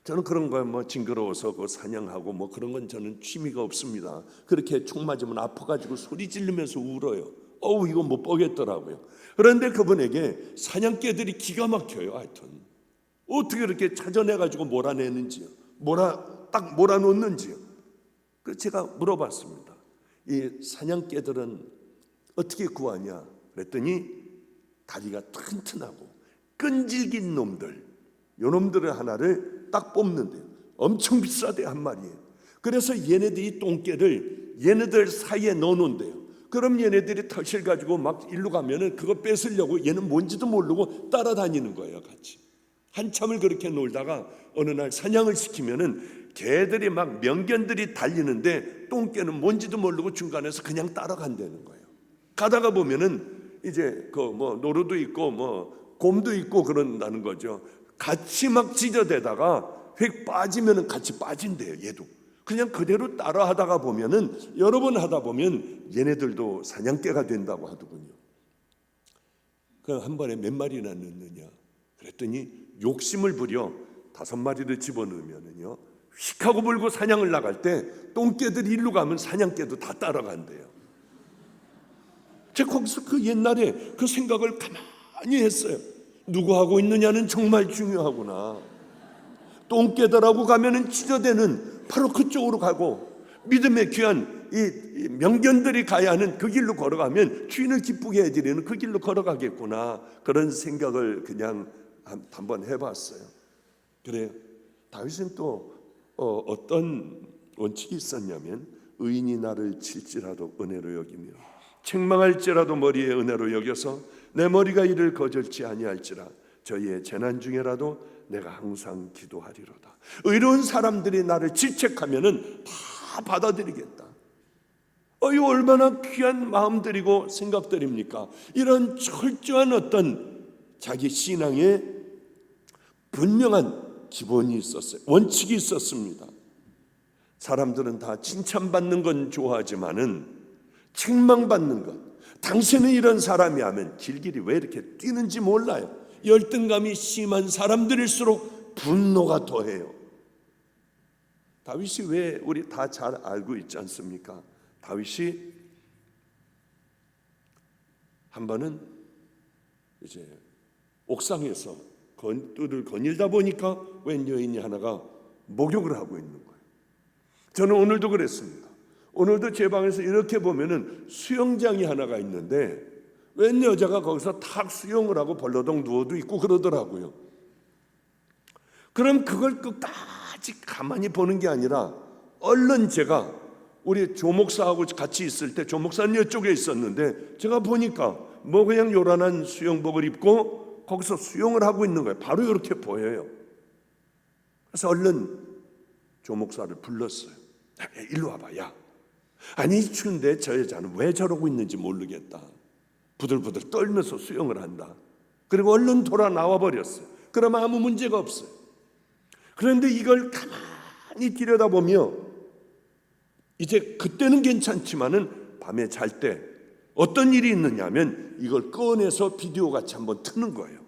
저는 그런 거에 징그러워서 사냥하고 그런 건 저는 취미가 없습니다. 그렇게 총 맞으면 아파가지고 소리 지르면서 울어요. 이거 못 보겠더라고요. 그런데 그분에게 사냥개들이 기가 막혀요. 하여튼 어떻게 그렇게 찾아내가지고 몰아내는지요, 딱 몰아놓는지요. 그래서 제가 물어봤습니다. 이 사냥개들은 어떻게 구하냐 그랬더니 다리가 튼튼하고 끈질긴 놈들, 요 놈들을 하나를 딱 뽑는데요. 엄청 비싸대 한 마리에. 그래서 얘네들이 똥개를 얘네들 사이에 넣어놓는데요. 그럼 얘네들이 털실 가지고 막 일로 가면은 그거 뺏으려고 얘는 뭔지도 모르고 따라다니는 거예요, 같이. 한참을 그렇게 놀다가 어느 날 사냥을 시키면은 개들이 막 명견들이 달리는데 똥개는 뭔지도 모르고 중간에서 그냥 따라간다는 거예요. 가다가 보면은 이제 노루도 있고 곰도 있고 그런다는 거죠. 같이 막 찢어대다가 획 빠지면은 같이 빠진대요. 얘도 그냥 그대로 따라 하다가 보면은 여러 번 하다 보면 얘네들도 사냥개가 된다고 하더군요. 그 한 번에 몇 마리나 넣느냐 그랬더니 욕심을 부려 5마리를 집어넣으면은요 휙 하고 불고 사냥을 나갈 때 똥개들이 일로 가면 사냥개도 다 따라간대요. 제가 거기서 그 옛날에 그 생각을 가만히 했어요. 누구 하고 있느냐는 정말 중요하구나. 똥개들하고 가면은 찢어대는 바로 그쪽으로 가고, 믿음의 귀한 이 명견들이 가야 하는 그 길로 걸어가면 주인을 기쁘게 해드리는 그 길로 걸어가겠구나. 그런 생각을 그냥 한번 해봤어요. 그래요. 다윗은 또 어떤 원칙이 있었냐면, 의인이 나를 칠지라도 은혜로 여기며 책망할지라도 머리에 은혜로 여겨서 내 머리가 이를 거절치 아니할지라 저희의 재난 중에라도 내가 항상 기도하리로다. 의로운 사람들이 나를 질책하면은 다 받아들이겠다. 이거 얼마나 귀한 마음들이고 생각들입니까? 이런 철저한 어떤 자기 신앙의 분명한 기본이 있었어요. 원칙이 있었습니다. 사람들은 다 칭찬받는 건 좋아하지만은 책망받는 것, 당신은 이런 사람이 하면 길길이 왜 이렇게 뛰는지 몰라요. 열등감이 심한 사람들일수록 분노가 더해요. 다윗이 왜 우리 다 잘 알고 있지 않습니까? 다윗이 한 번은 이제 옥상에서 뜰을 거닐다 보니까 웬 여인이 하나가 목욕을 하고 있는 거예요. 저는 오늘도 그랬습니다. 오늘도 제 방에서 이렇게 보면은 수영장이 하나가 있는데 웬 여자가 거기서 탁 수영을 하고 벌러덩 누워도 있고 그러더라고요. 그럼 그걸 끝까지 가만히 보는 게 아니라 얼른 제가 우리 조목사하고 같이 있을 때, 조목사는 이쪽에 있었는데 제가 보니까 뭐 그냥 요란한 수영복을 입고 거기서 수영을 하고 있는 거예요. 바로 이렇게 보여요. 그래서 얼른 조목사를 불렀어요. 일로 와봐. 야, 아니 추운데 저 여자는 왜 저러고 있는지 모르겠다. 부들부들 떨면서 수영을 한다. 그리고 얼른 돌아 나와 버렸어요. 그러면 아무 문제가 없어요. 그런데 이걸 가만히 들여다보며 이제 그때는 괜찮지만은 밤에 잘 때 어떤 일이 있느냐면 이걸 꺼내서 비디오 같이 한번 트는 거예요.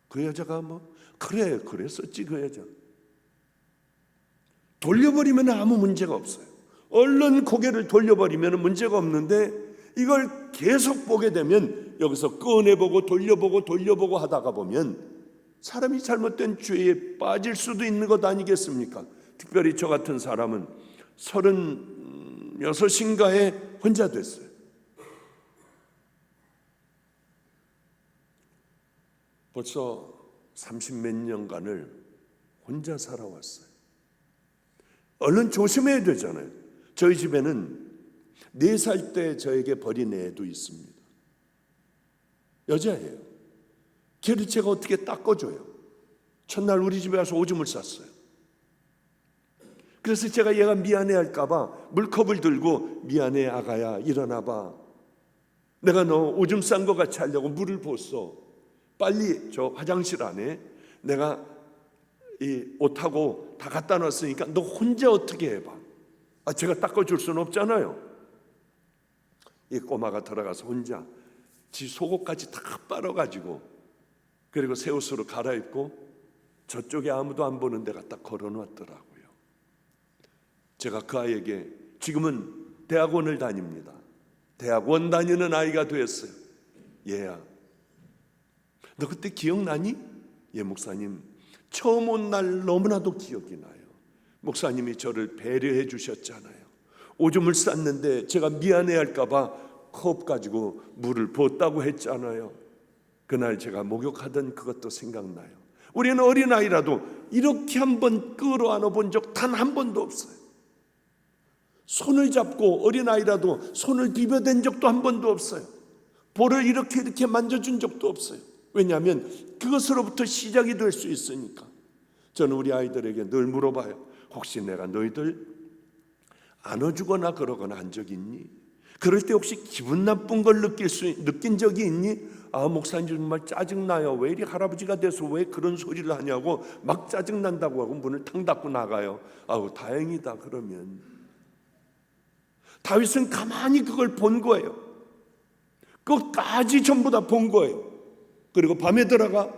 그 여자가 뭐 그래 그랬었지 그 여자. 돌려버리면 아무 문제가 없어요. 얼른 고개를 돌려버리면 문제가 없는데 이걸 계속 보게 되면 여기서 꺼내보고 돌려보고 하다가 보면 사람이 잘못된 죄에 빠질 수도 있는 것 아니겠습니까? 특별히 저 같은 사람은 36인가에 혼자 됐어요. 벌써 30몇 년간을 혼자 살아왔어요. 얼른 조심해야 되잖아요. 저희 집에는 4살 때 저에게 버린 애도 있습니다. 여자예요. 걔를 제가 어떻게 닦아줘요? 첫날 우리 집에 와서 오줌을 쌌어요. 그래서 제가 얘가 미안해할까 봐 물컵을 들고 미안해 아가야 일어나봐. 내가 너 오줌 싼 것 같이 하려고 물을 부었어. 빨리 저 화장실 안에 내가 이 옷하고 다 갖다 놨으니까 너 혼자 어떻게 해봐. 제가 닦아줄 수는 없잖아요. 이 꼬마가 들어가서 혼자 지 속옷까지 다 빨아가지고 그리고 새 옷으로 갈아입고 저쪽에 아무도 안 보는 데 갖다 걸어놨더라고요. 제가 그 아이에게 지금은 대학원을 다닙니다. 대학원 다니는 아이가 됐어요. 얘야, 너 그때 기억나니? 예, 목사님. 처음 온 날 너무나도 기억이 나요. 목사님이 저를 배려해 주셨잖아요. 오줌을 쌌는데 제가 미안해할까 봐 컵 가지고 물을 부었다고 했잖아요. 그날 제가 목욕하던 그것도 생각나요. 우리는 어린아이라도 이렇게 한번 끌어안아 본 적 단 한 번도 없어요. 손을 잡고 어린아이라도 손을 비벼댄 적도 한 번도 없어요. 볼을 이렇게 만져준 적도 없어요. 왜냐하면 그것으로부터 시작이 될 수 있으니까. 저는 우리 아이들에게 늘 물어봐요. 혹시 내가 너희들 안아주거나 그러거나 한 적이 있니? 그럴 때 혹시 기분 나쁜 걸 느낀 적이 있니? 목사님 정말 짜증나요. 왜 이리 할아버지가 돼서 왜 그런 소리를 하냐고 막 짜증난다고 하고 문을 탕 닫고 나가요. 다행이다. 그러면 다윗은 가만히 그걸 본 거예요. 끝까지 전부 다 본 거예요. 그리고 밤에 들어가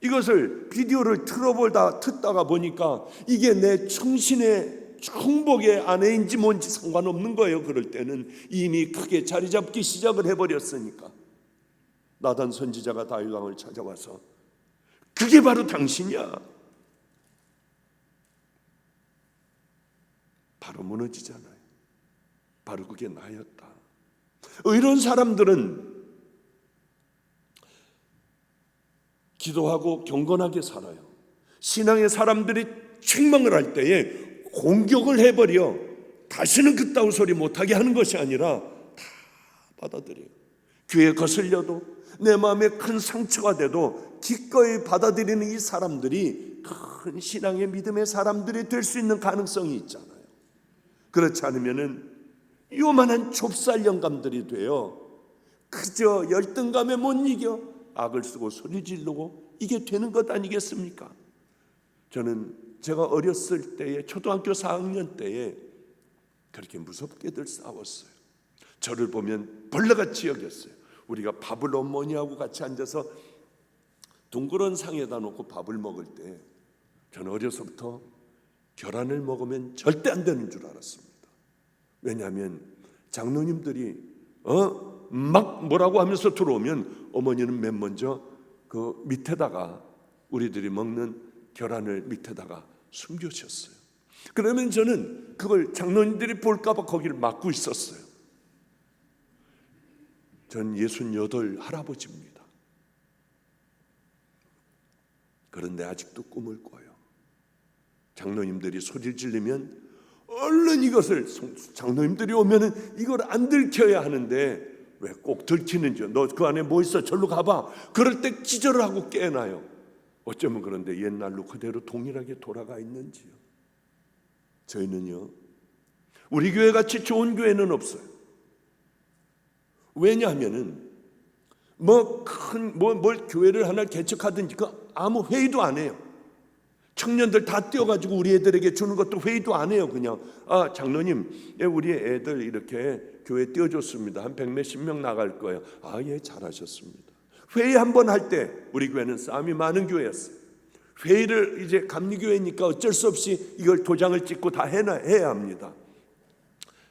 이것을 비디오를 듣다가 보니까 이게 내 충신의 충복의 아내인지 뭔지 상관없는 거예요. 그럴 때는 이미 크게 자리 잡기 시작을 해버렸으니까. 나단 선지자가 다윗 왕을 찾아와서 그게 바로 당신이야. 바로 무너지잖아요. 바로 그게 나였다. 이런 사람들은 기도하고 경건하게 살아요. 신앙의 사람들이 책망을 할 때에 공격을 해버려 다시는 그따위 소리 못하게 하는 것이 아니라 다 받아들여요. 귀에 거슬려도 내 마음에 큰 상처가 돼도 기꺼이 받아들이는 이 사람들이 큰 신앙의 믿음의 사람들이 될 수 있는 가능성이 있잖아요. 그렇지 않으면은 요만한 좁쌀 영감들이 돼요. 그저 열등감에 못 이겨 악을 쓰고 소리 지르고 이게 되는 것 아니겠습니까? 저는 제가 어렸을 때에 초등학교 4학년 때에 그렇게 무섭게들 싸웠어요. 저를 보면 벌레같이 여겼어요. 우리가 밥을 어머니하고 같이 앉아서 둥그런 상에다 놓고 밥을 먹을 때 저는 어려서부터 계란을 먹으면 절대 안 되는 줄 알았습니다. 왜냐하면 장로님들이 막 뭐라고 하면서 들어오면 어머니는 맨 먼저 그 밑에다가 우리들이 먹는 계란을 밑에다가 숨겨주셨어요. 그러면 저는 그걸 장로님들이 볼까 봐 거기를 막고 있었어요. 전 68 할아버지입니다. 그런데 아직도 꿈을 꿔요. 장로님들이 소리를 지르면 얼른 이것을, 장로님들이 오면은 이걸 안 들켜야 하는데 왜 꼭 들키는지, 너 그 안에 뭐 있어? 절로 가봐. 그럴 때 기절을 하고 깨어나요. 어쩌면 그런데 옛날로 그대로 동일하게 돌아가 있는지요. 저희는요, 우리 교회 같이 좋은 교회는 없어요. 왜냐하면은 뭘 교회를 하나 개척하든지 아무 회의도 안 해요. 청년들 다 띄워가지고 우리 애들에게 주는 것도 회의도 안 해요. 그냥 장로님, 우리 애들 이렇게 교회 띄워줬습니다. 한 100몇십 명 나갈 거예요. 예, 잘하셨습니다. 회의 한 번 할 때 우리 교회는 싸움이 많은 교회였어요. 회의를 이제 감리교회니까 어쩔 수 없이 이걸 도장을 찍고 다 해야 합니다.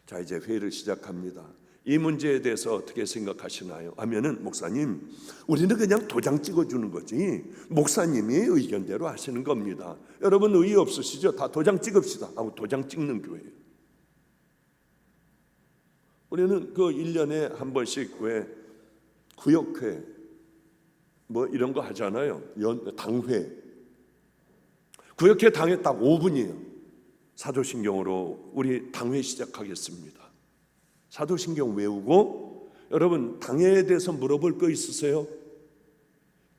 자, 이제 회의를 시작합니다. 이 문제에 대해서 어떻게 생각하시나요? 하면은 목사님, 우리는 그냥 도장 찍어주는 거지 목사님이 의견대로 하시는 겁니다. 여러분 의의 없으시죠? 다 도장 찍읍시다 하고 도장 찍는 교회예요. 우리는 그 1년에 한 번씩 왜 구역회 뭐 이런 거 하잖아요. 당회. 구역회 당회 딱 5분이에요. 사도신경으로 우리 당회 시작하겠습니다. 사도신경 외우고, 여러분 당회에 대해서 물어볼 거 있으세요?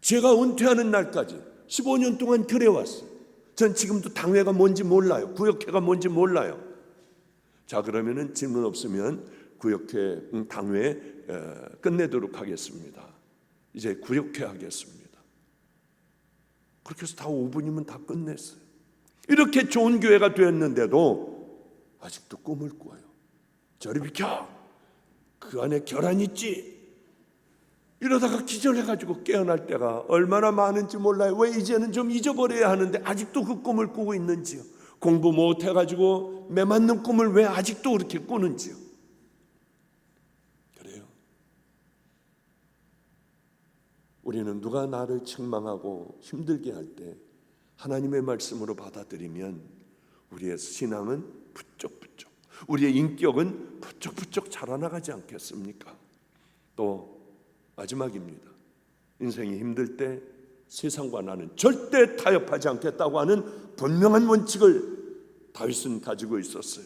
제가 은퇴하는 날까지 15년 동안 그래왔어요. 전 지금도 당회가 뭔지 몰라요. 구역회가 뭔지 몰라요. 자, 그러면은 질문 없으면 구역회 당회 끝내도록 하겠습니다. 이제 구역회 하겠습니다. 그렇게 해서 다 5분이면 다 끝냈어요. 이렇게 좋은 교회가 되었는데도 아직도 꿈을 꿔요. 저리 비켜, 그 안에 계란 있지. 이러다가 기절해가지고 깨어날 때가 얼마나 많은지 몰라요. 왜 이제는 좀 잊어버려야 하는데 아직도 그 꿈을 꾸고 있는지요. 공부 못해가지고 매맞는 꿈을 왜 아직도 그렇게 꾸는지요. 그래요. 우리는 누가 나를 책망하고 힘들게 할 때 하나님의 말씀으로 받아들이면 우리의 신앙은 부쩍부쩍, 우리의 인격은 부쩍부쩍 자라나가지 않겠습니까? 또 마지막입니다. 인생이 힘들 때 세상과 나는 절대 타협하지 않겠다고 하는 분명한 원칙을 다윗은 가지고 있었어요.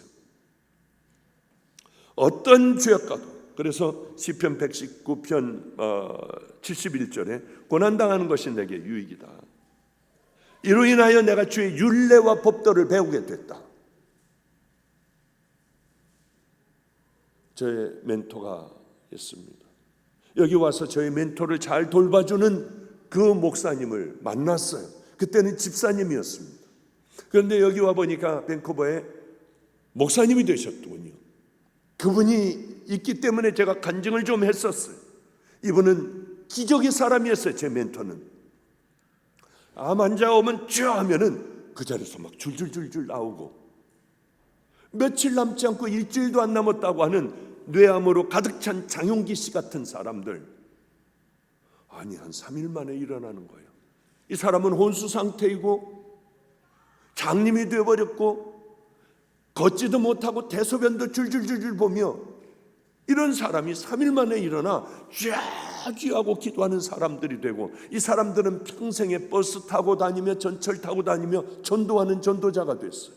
어떤 죄악과도. 그래서 시편 119편 71절에 고난당하는 것이 내게 유익이다. 이로 인하여 내가 주의 율례와 법도를 배우게 됐다. 저의 멘토가 있습니다. 여기 와서 저의 멘토를 잘 돌봐주는 그 목사님을 만났어요. 그때는 집사님이었습니다. 그런데 여기 와 보니까 밴쿠버에 목사님이 되셨더군요. 그분이 있기 때문에 제가 간증을 좀 했었어요. 이분은 기적의 사람이었어요. 제 멘토는 암 환자가 오면 쭉 하면은 그 자리에서 막 줄줄줄줄 나오고, 며칠 남지 않고 일주일도 안 남았다고 하는 뇌암으로 가득 찬 장용기 씨 같은 사람들, 아니 한 3일 만에 일어나는 거예요. 이 사람은 혼수 상태이고 장님이 되어버렸고 걷지도 못하고 대소변도 줄줄줄줄 보며, 이런 사람이 3일 만에 일어나 쥐하고 기도하는 사람들이 되고, 이 사람들은 평생에 버스 타고 다니며 전철 타고 다니며 전도하는 전도자가 됐어요.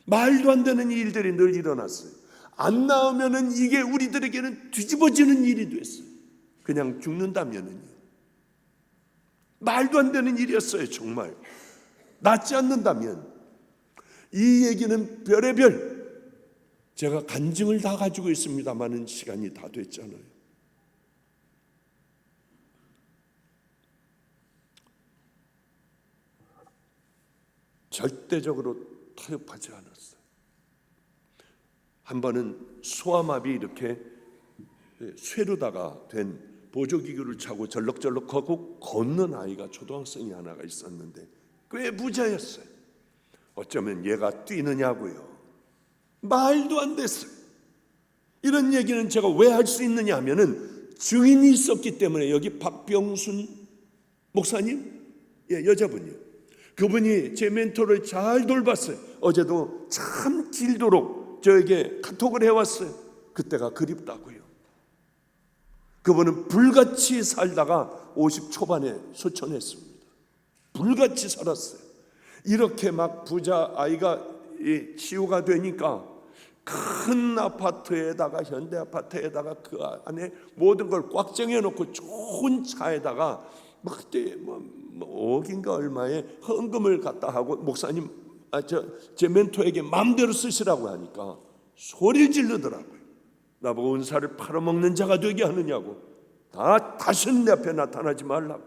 말도 안 되는 일들이 늘 일어났어요. 안 나오면은 이게 우리들에게는 뒤집어지는 일이 됐어요. 그냥 죽는다면은요. 말도 안 되는 일이었어요. 정말 낫지 않는다면. 이 얘기는 별의별 제가 간증을 다 가지고 있습니다마는 시간이 다 됐잖아요. 절대적으로 타협하지 않았어요. 한 번은 소아마비 이렇게 쇠로다가 된 보조기구를 차고 절럭절럭 걷는 아이가, 초등학생이 하나가 있었는데 꽤 부자였어요. 어쩌면 얘가 뛰느냐고요. 말도 안 됐어요. 이런 얘기는 제가 왜 할 수 있느냐 하면은 주인이 있었기 때문에. 여기 박병순 목사님, 여자분이요. 그분이 제 멘토를 잘 돌봤어요. 어제도 참 길도록 저에게 카톡을 해왔어요. 그때가 그립다고요. 그분은 불같이 살다가 50 초반에 소천했습니다. 불같이 살았어요. 이렇게 막 부자 아이가 치유가 되니까 큰 아파트에다가, 현대 아파트에다가 그 안에 모든 걸 꽉 쟁여놓고 좋은 차에다가 막 그때 뭐 5억인가 얼마에 헌금을 갖다 하고, 목사님 제 멘토에게 마음대로 쓰시라고 하니까 소리를 지르더라고요. 나보고 은사를 팔아먹는 자가 되게 하느냐고, 다시는 내 앞에 나타나지 말라고.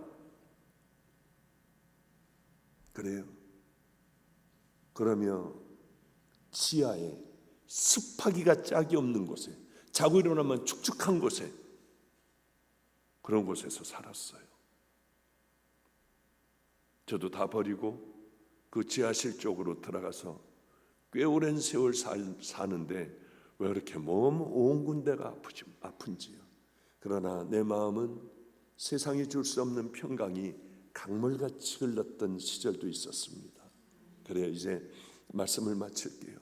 그래요. 그러며 지하에 습하기가 짝이 없는 곳에, 자고 일어나면 축축한 곳에, 그런 곳에서 살았어요. 저도 다 버리고 그 지하실 쪽으로 들어가서 꽤 오랜 세월 사는데 왜 이렇게 몸 온 군데가 아픈지요. 그러나 내 마음은 세상이 줄 수 없는 평강이 강물같이 흘렀던 시절도 있었습니다. 그래요. 이제 말씀을 마칠게요.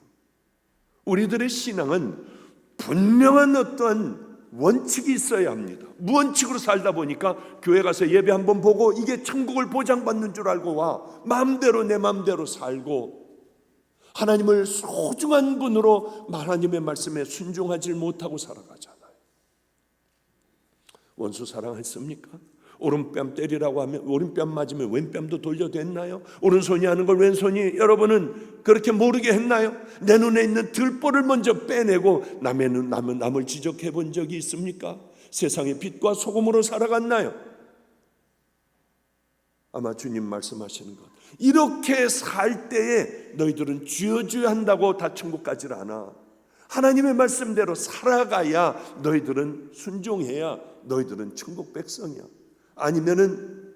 우리들의 신앙은 분명한 어떠한 원칙이 있어야 합니다. 무원칙으로 살다 보니까 교회 가서 예배 한번 보고 이게 천국을 보장받는 줄 알고 와, 마음대로 내 마음대로 살고, 하나님을 소중한 분으로 하나님의 말씀에 순종하지 못하고 살아가잖아요. 원수 사랑했습니까? 오른뺨 때리라고 하면 오른뺨 맞으면 왼뺨도 돌려댔나요? 오른손이 하는 걸 왼손이 여러분은 그렇게 모르게 했나요? 내 눈에 있는 들보를 먼저 빼내고 남을 지적해 본 적이 있습니까? 세상의 빛과 소금으로 살아갔나요? 아마 주님 말씀하시는 것, 이렇게 살 때에 너희들은 주여 주여 한다고 다 천국 가질 않아. 하나님의 말씀대로 살아가야 너희들은 순종해야 너희들은 천국 백성이야. 아니면은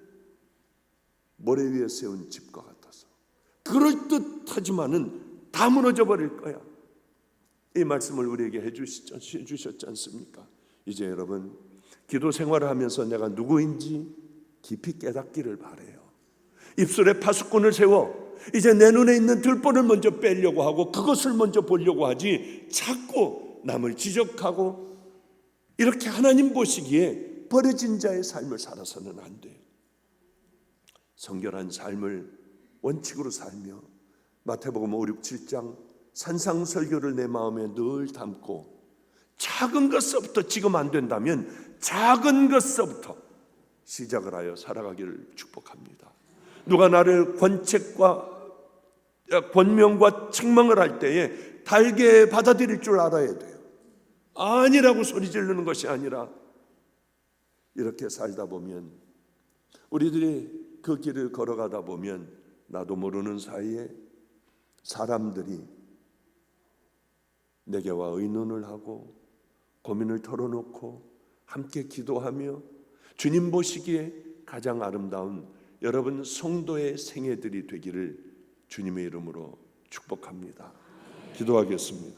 모래 위에 세운 집과 같아서 그럴듯하지만은 다 무너져 버릴 거야. 이 말씀을 우리에게 해주셨지 않습니까? 이제 여러분, 기도 생활을 하면서 내가 누구인지 깊이 깨닫기를 바라요. 입술에 파수꾼을 세워 이제 내 눈에 있는 들보를 먼저 빼려고 하고 그것을 먼저 보려고 하지, 자꾸 남을 지적하고 이렇게 하나님 보시기에 버려진 자의 삶을 살아서는 안 돼요. 성결한 삶을 원칙으로 살며 마태복음 5, 6, 7장 산상설교를 내 마음에 늘 담고, 작은 것서부터, 지금 안 된다면 작은 것서부터 시작을 하여 살아가기를 축복합니다. 누가 나를 권명과 책망을 할 때에 달게 받아들일 줄 알아야 돼요. 아니라고 소리 지르는 것이 아니라 이렇게 살다 보면, 우리들이 그 길을 걸어가다 보면 나도 모르는 사이에 사람들이 내게와 의논을 하고 고민을 털어놓고 함께 기도하며 주님 보시기에 가장 아름다운 여러분 성도의 생애들이 되기를 주님의 이름으로 축복합니다. 기도하겠습니다.